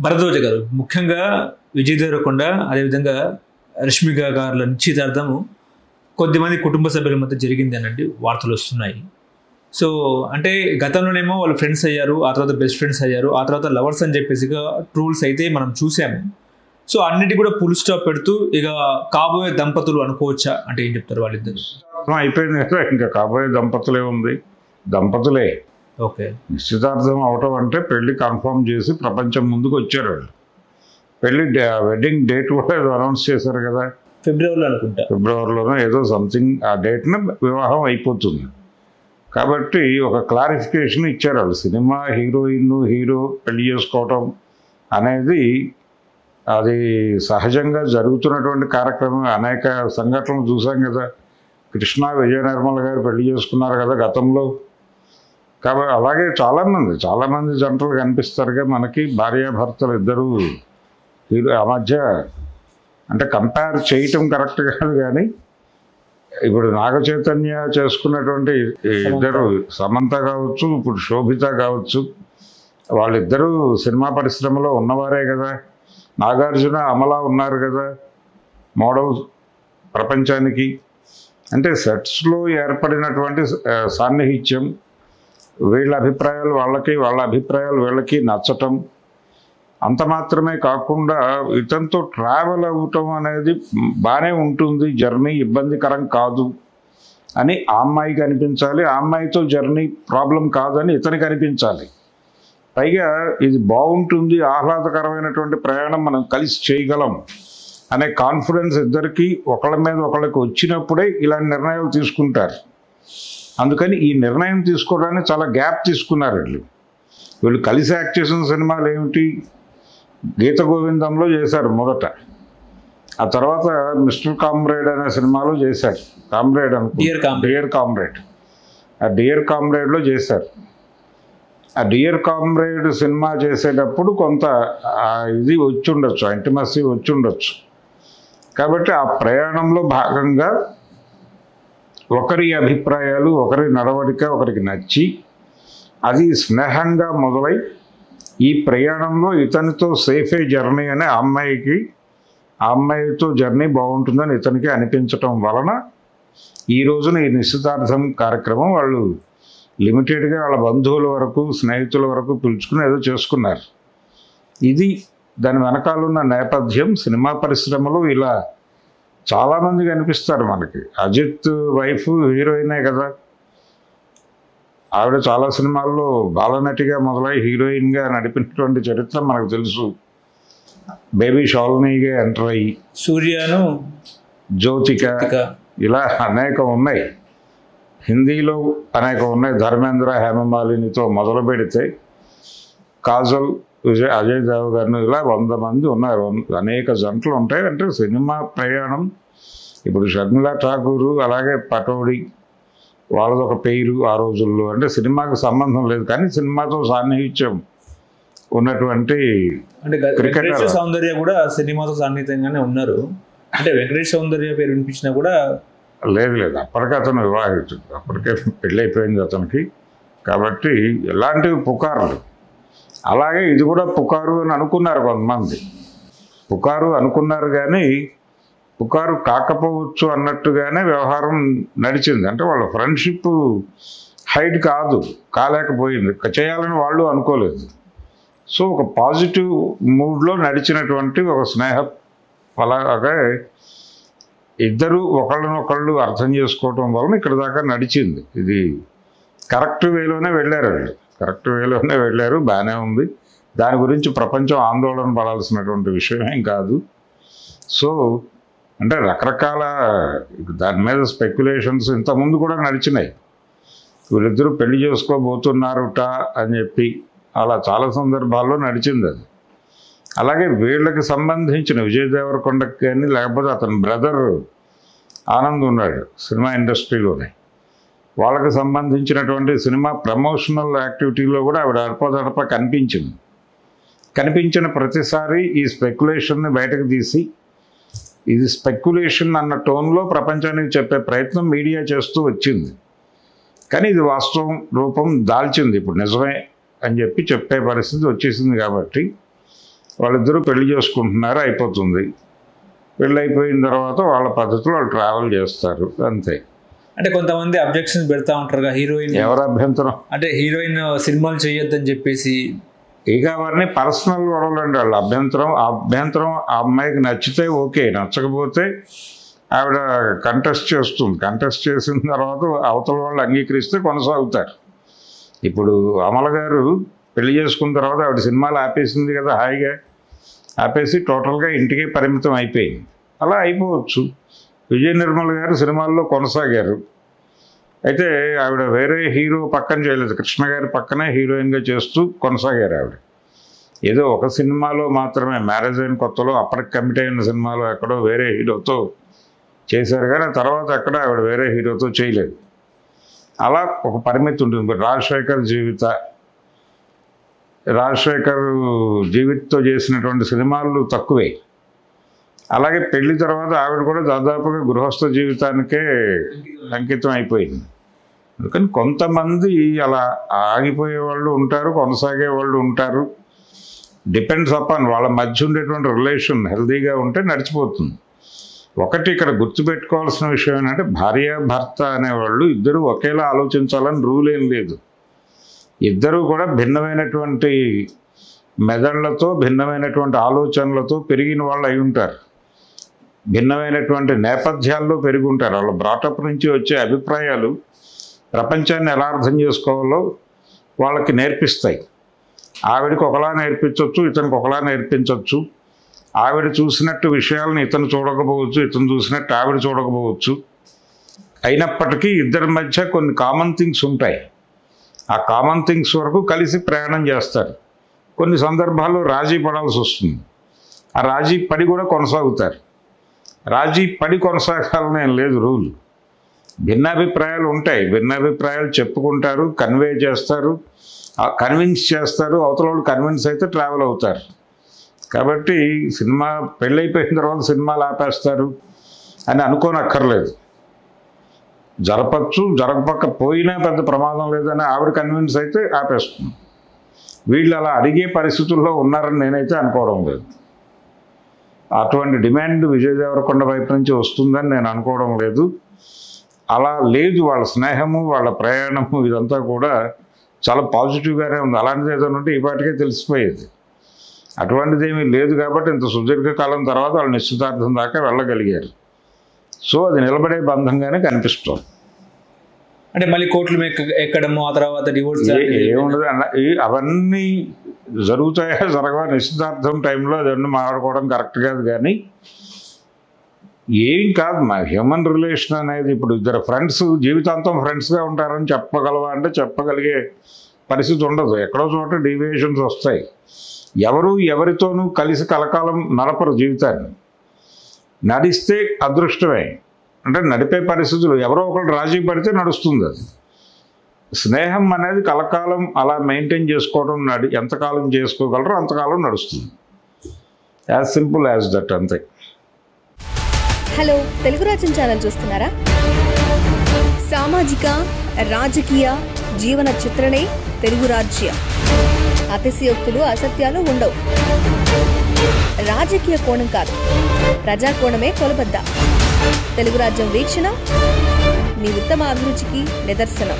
భరద్వాజ గారు ముఖ్యంగా విజయ్ దేవరకొండ అదేవిధంగా రష్మిక గారుల నిశ్చితార్థము కొద్దిమంది కుటుంబ సభ్యుల మధ్య జరిగింది అనండి వార్తలు వస్తున్నాయి. సో అంటే గతంలోనేమో వాళ్ళు ఫ్రెండ్స్ అయ్యారు, ఆ తర్వాత బెస్ట్ ఫ్రెండ్స్ అయ్యారు, ఆ తర్వాత లవర్స్ అని చెప్పేసిగా ట్రూల్స్ అయితే మనం చూసాము. సో అన్నిటి కూడా ఫుల్ స్టాప్ పెడుతూ ఇక కాబోయే దంపతులు అనుకోవచ్చా అంటే ఏం చెప్తారు వాళ్ళిద్దరు? అయిపోయింది కదా, ఇంకా కాబోయే దంపతులే ఉంది, దంపతులే. ఓకే, నిశ్చితార్థం అవటం అంటే పెళ్లి కన్ఫర్మ్ చేసి ప్రపంచం ముందుకు వచ్చారు వాళ్ళు. పెళ్లి వెడ్డింగ్ డేట్ కూడా ఏదో అనౌన్స్ చేశారు కదా, ఫిబ్రవరిలో అనుకుంటా, ఫిబ్రవరిలోనో ఏదో సంథింగ్ ఆ డేట్న వివాహం అయిపోతుంది. కాబట్టి ఒక క్లారిఫికేషన్ ఇచ్చారు వాళ్ళు. సినిమా హీరోయిన్ హీరో పెళ్లి చేసుకోవటం అనేది అది సహజంగా జరుగుతున్నటువంటి కార్యక్రమం. అనేక సంఘటనలు చూసాం కదా, కృష్ణ విజయ నిర్మల గారు పెళ్లి చేసుకున్నారు కదా గతంలో. కాబట్టి అలాగే చాలామంది జంటలు కనిపిస్తారుగా మనకి, భార్యాభర్తలు ఇద్దరు హీరో. ఆ మధ్య అంటే కంపేర్ చేయటం కరెక్ట్ కాదు కానీ ఇప్పుడు నాగ చైతన్య చేసుకున్నటువంటి ఇద్దరు, సమంత కావచ్చు, ఇప్పుడు శోభిత కావచ్చు, వాళ్ళిద్దరూ సినిమా పరిశ్రమలో ఉన్నవారే కదా. నాగార్జున అమలా ఉన్నారు కదా మోడల్ ప్రపంచానికి. అంటే సెట్స్లో ఏర్పడినటువంటి సాన్నిహిత్యం, వీళ్ళ అభిప్రాయాలు వాళ్ళకి, వాళ్ళ అభిప్రాయాలు వీళ్ళకి నచ్చటం అంత మాత్రమే కాకుండా ఇతనితో ట్రావెల్ అవ్వటం అనేది బాగానే ఉంటుంది, జర్నీ ఇబ్బందికరం కాదు అని ఆ అమ్మాయికి అనిపించాలి, ఆ అమ్మాయితో జర్నీ ప్రాబ్లం కాదని ఇతనికి అనిపించాలి. పైగా ఇది బాగుంటుంది, ఆహ్లాదకరమైనటువంటి ప్రయాణం మనం కలిసి చేయగలం అనే కాన్ఫిడెన్స్ ఇద్దరికి ఒకళ్ళ మీద ఒకళ్ళకి వచ్చినప్పుడే ఇలాంటి నిర్ణయాలు తీసుకుంటారు. అందుకని ఈ నిర్ణయం తీసుకోవడానికి చాలా గ్యాప్ తీసుకున్నారు వీళ్ళు కలిసి యాక్ట్ చేసిన సినిమాలు ఏమిటి? గీత గోవిందంలో చేశారు మొదట, ఆ తర్వాత మిస్టర్ కామ్రేడ్ అనే సినిమాలో చేశారు. కామ్రేడ్ డియర్ కామ్రేడ్, ఆ డియర్ కామ్రేడ్లో చేశారు. ఆ డియర్ కామ్రేడ్ సినిమా చేసేటప్పుడు కొంత ఇది వచ్చి ఉండొచ్చు, ఇంటిమసీ వచ్చి ఉండొచ్చు. కాబట్టి ఆ ప్రయాణంలో భాగంగా ఒకరి అభిప్రాయాలు, ఒకరి నడవడిక ఒకరికి నచ్చి అది స్నేహంగా మొదలై ఈ ప్రయాణంలో ఇతనితో సేఫే జర్నీ అనే ఆ అమ్మాయితో జర్నీ బాగుంటుందని ఇతనికి అనిపించటం వలన ఈ రోజున ఈ నిశ్చితార్థం కార్యక్రమం వాళ్ళు లిమిటెడ్గా వాళ్ళ బంధువుల వరకు, స్నేహితుల వరకు పిలుచుకుని ఏదో చేసుకున్నారు. ఇది దాని వెనకాలన్న నేపథ్యం. సినిమా పరిశ్రమలో ఇలా చాలామంది కనిపిస్తారు మనకి. అజిత్ వైఫ్ హీరోయినే కదా, ఆవిడ చాలా సినిమాల్లో బాలనటిగా మొదలై హీరోయిన్గా నడిపినటువంటి చరిత్ర మనకు తెలుసు. బేబీ షాలినీగా ఎంటర్ అయ్యి, సూర్యను, జ్యోతిక, ఇలా అనేకం ఉన్నాయి. హిందీలో అనేకం ఉన్నాయి. ధర్మేంద్ర, హేమమాలినితో మొదలు పెడితే కాజల్, అజయ్ దేవగన్, ఇలా 100 మంది ఉన్నారు. అనేక జంటలు ఉంటాయి. అంటే సినిమా ప్రయాణం ఇప్పుడు షర్మిలా ఠాకూర్, అలాగే పటోడి, వాళ్ళదొక పేరు ఆ రోజుల్లో. అంటే సినిమాకు సంబంధం లేదు కానీ సినిమాతో సాన్నిహిత్యం ఉన్నటువంటి క్రికెటర్ సౌందర్య కూడా సినిమాతో సన్నిహితంగానే ఉన్నారు. అంటే వెంకటేష్ సౌందర్య పేరు వినిపించినా కూడా లేదు, అప్పటికే అతను వివాహితుడు, అప్పటికే పెళ్ళి అయిపోయింది అతనికి. కాబట్టి ఎలాంటివి పుకార్లు. అలాగే ఇది కూడా పుకారు అని అనుకున్నారు కొంతమంది, పుకారు అనుకున్నారు కానీ పుకారు కాకపోవచ్చు అన్నట్టుగానే వ్యవహారం నడిచింది. అంటే వాళ్ళ ఫ్రెండ్షిప్ హైడ్ కాలేకపోయింది, చేయాలని వాళ్ళు అనుకోలేదు. సో ఒక పాజిటివ్ మూడ్లో నడిచినటువంటి ఒక స్నేహం. అలాగే ఇద్దరు ఒకళ్ళనొకళ్ళు అర్థం చేసుకోవటం వలన ఇక్కడ దాకా నడిచింది. ఇది కరెక్ట్ వేలోనే వెళ్ళారు, బాగానే ఉంది. దాని గురించి ప్రపంచం ఆందోళన పడాల్సినటువంటి విషయం ఏం కాదు. సో అంటే రకరకాల దాని మీద స్పెక్యులేషన్స్ ఇంతకుముందు కూడా నడిచినాయి. వీళ్ళిద్దరూ పెళ్లి చేసుకోబోతున్నారుట అని చెప్పి అలా చాలా సందర్భాల్లో నడిచింది అది. అలాగే వీళ్ళకి సంబంధించిన విజయ్ దేవరకొండకి కానీ, లేకపోతే అతని బ్రదర్ ఆనంద్ ఉన్నాడు సినిమా ఇండస్ట్రీలోనే, వాళ్ళకి సంబంధించినటువంటి సినిమా ప్రమోషనల్ యాక్టివిటీలో కూడా ఆవిడ అడపదడప కనిపించిన ప్రతిసారి ఈ స్పెక్యులేషన్ని బయటకు తీసి, ఇది స్పెక్యులేషన్ అన్న టోన్లో ప్రపంచానికి చెప్పే ప్రయత్నం మీడియా చేస్తూ వచ్చింది. కానీ ఇది వాస్తవం రూపం దాల్చింది, ఇప్పుడు నిజమే అని చెప్పి చెప్పే పరిస్థితి వచ్చేసింది. కాబట్టి వాళ్ళిద్దరూ పెళ్లి చేసుకుంటున్నారు, అయిపోతుంది. పెళ్ళి అయిపోయిన తర్వాత వాళ్ళ పద్ధతిలో వాళ్ళు ట్రావెల్ చేస్తారు, అంతే. అంటే కొంతమంది అబ్జెక్షన్స్ పెడతా ఉంటారు హీరోయిన్, ఎవరు అభ్యంతరం? అంటే హీరోయిన్ సినిమాలు చేయొద్దని చెప్పేసి. ఇక అవన్నీ పర్సనల్ గొడవలు అండి. వాళ్ళు అభ్యంతరం ఆ అమ్మాయికి నచ్చితే ఓకే, నచ్చకపోతే ఆవిడ కంటెస్ట్ చేస్తుంది. కంటెస్ట్ చేసిన తర్వాత అవతల వాళ్ళు అంగీకరిస్తే కొనసాగుతారు. ఇప్పుడు అమల గారు పెళ్లి చేసుకున్న తర్వాత ఆవిడ సినిమాలు ఆపేసింది కదా, హాయిగా ఆపేసి టోటల్గా ఇంటికే పరిమితం అయిపోయింది. అలా అయిపోవచ్చు. విజయ నిర్మల్ గారు సినిమాల్లో కొనసాగారు. అయితే ఆవిడ వేరే హీరో పక్కన చేయలేదు, కృష్ణ గారి పక్కనే హీరోయిన్గా చేస్తూ కొనసాగారు ఆవిడ. ఏదో ఒక సినిమాలో మాత్రమే, మ్యారేజ్ అయిన కొత్తలో అప్పటికి కమిట్ అయిన సినిమాలో ఎక్కడో వేరే హీరోతో చేశారు, కానీ తర్వాత ఎక్కడ ఆవిడ వేరే హీరోతో చేయలేదు. అలా ఒక పరిమితి ఉంటుంది. రాజశేఖర్ జీవిత్తో చేసినటువంటి సినిమాలు తక్కువే. అలాగే పెళ్లి తర్వాత ఆవిడ కూడా దాదాపుగా గృహస్థ జీవితానికే అంకితం అయిపోయింది. అందుకని కొంతమంది అలా ఆగిపోయే వాళ్ళు ఉంటారు, కొనసాగే వాళ్ళు ఉంటారు. డిపెండ్స్ అపాన్ వాళ్ళ మధ్య ఉండేటువంటి రిలేషన్ హెల్దీగా ఉంటే నడిచిపోతుంది. ఒకటి ఇక్కడ గుర్తుపెట్టుకోవాల్సిన విషయం ఏంటంటే, భార్య భర్త అనేవాళ్ళు ఇద్దరూ ఒకేలా ఆలోచించాలని రూల్ ఏం లేదు. ఇద్దరూ కూడా భిన్నమైనటువంటి మెదళ్లతో, భిన్నమైనటువంటి ఆలోచనలతో పెరిగిన వాళ్ళు అయి ఉంటారు. భిన్నమైనటువంటి నేపథ్యాల్లో పెరిగి ఉంటారు. వాళ్ళ బ్రాటప్ నుంచి వచ్చే అభిప్రాయాలు ప్రపంచాన్ని ఎలా అర్థం చేసుకోవాలో వాళ్ళకి నేర్పిస్తాయి. ఆవిడకి ఒకలా నేర్పించవచ్చు, ఇతనికి ఒకలా నేర్పించవచ్చు. ఆవిడ చూసినట్టు విషయాలను ఇతను చూడకపోవచ్చు, ఇతను చూసినట్టు ఆవిడ చూడకపోవచ్చు. అయినప్పటికీ ఇద్దరి మధ్య కొన్ని కామన్ థింగ్స్ ఉంటాయి. ఆ కామన్ థింగ్స్ వరకు కలిసి ప్రయాణం చేస్తారు. కొన్ని సందర్భాల్లో రాజీ పడాల్సి వస్తుంది. ఆ రాజీ పడి కూడా కొనసాగుతారు. రాజీ పడి కొనసాగాలని ఏం లేదు రూల్. భిన్నాభిప్రాయాలు ఉంటాయి, భిన్నాభిప్రాయాలు చెప్పుకుంటారు, కన్వే చేస్తారు, కన్విన్స్ చేస్తారు. అవతల వాళ్ళు కన్విన్స్ అయితే ట్రావెల్ అవుతారు. కాబట్టి సినిమా పెళ్ళైపోయిన తర్వాత సినిమాలు ఆపేస్తారు అని అనుకోనక్కర్లేదు. జరపచ్చు, జరగకపోయినా పెద్ద ప్రమాదం లేదని ఆవిడ కన్విన్స్ అయితే ఆపేస్తుంది. వీళ్ళు అలా అడిగే పరిస్థితుల్లో ఉన్నారని నేనైతే అనుకోవడం లేదు. అటువంటి డిమాండ్ విజయ్ దేవరకొండ వైపు నుంచి వస్తుందని నేను అనుకోవడం లేదు. అలా లేదు. వాళ్ళ స్నేహము, వాళ్ళ ప్రయాణము ఇదంతా కూడా చాలా పాజిటివ్గానే ఉంది. అలాంటిది ఏదైనా ఉంటే ఈ పాటికే తెలిసిపోయేది. అటువంటిది ఏమీ లేదు కాబట్టి ఇంత సుదీర్ఘకాలం తర్వాత వాళ్ళు నిశ్చితార్థం దాకా వెళ్ళగలిగారు. సో అది నిలబడే బంధంగానే కనిపిస్తుంది. అంటే మళ్ళీ కోర్టులు ఎక్కడము, ఆ తర్వాత డివోర్స్ ఏముండదు అన్న. అవన్నీ జరుగుతాయా జరగవా నిశ్చితార్థం టైంలో అదన్నీ మాట్లాడుకోవడం కరెక్ట్ కాదు. కానీ ఏం కాదు, మా హ్యూమన్ రిలేషన్ అనేది ఇప్పుడు ఇద్దరు ఫ్రెండ్స్ జీవితాంతం ఫ్రెండ్స్గా ఉంటారని చెప్పగలవా అంటే చెప్పగలిగే పరిస్థితి ఉండదు. ఎక్కడో చోట డీవియేషన్స్ వస్తాయి. ఎవరు ఎవరితోనూ కలిసి కలకాలం నడపరు జీవితాన్ని. నడిస్తే అదృష్టమే. అంటే నడిపే పరిస్థితులు ఎవరో ఒకరు రాజీ పడితే నడుస్తుంది. అది స్నేహం అనేది కలకాలం అలా మెయింటైన్ చేసుకోవడం ఎంతకాలం చేసుకోగలరో అంతకాలం నడుస్తుంది. యాజ్ సింపుల్ యాజ్ దట్, అంతే. హలో, తెలుగు రాజ్యం ఛానల్ చూస్తున్నారా? సామాజిక రాజకీయ జీవన చిత్రణే తెలుగు రాజ్యం. అతిశయోక్తులు అసత్యాలు ఉండవు. రాజకీయ కోణం కాదు, ప్రజా కోణమే కొలబద్ద. తెలుగు రాజ్యం వీక్షణ మీ ఉత్తమ అభిరుచికి నిదర్శనం.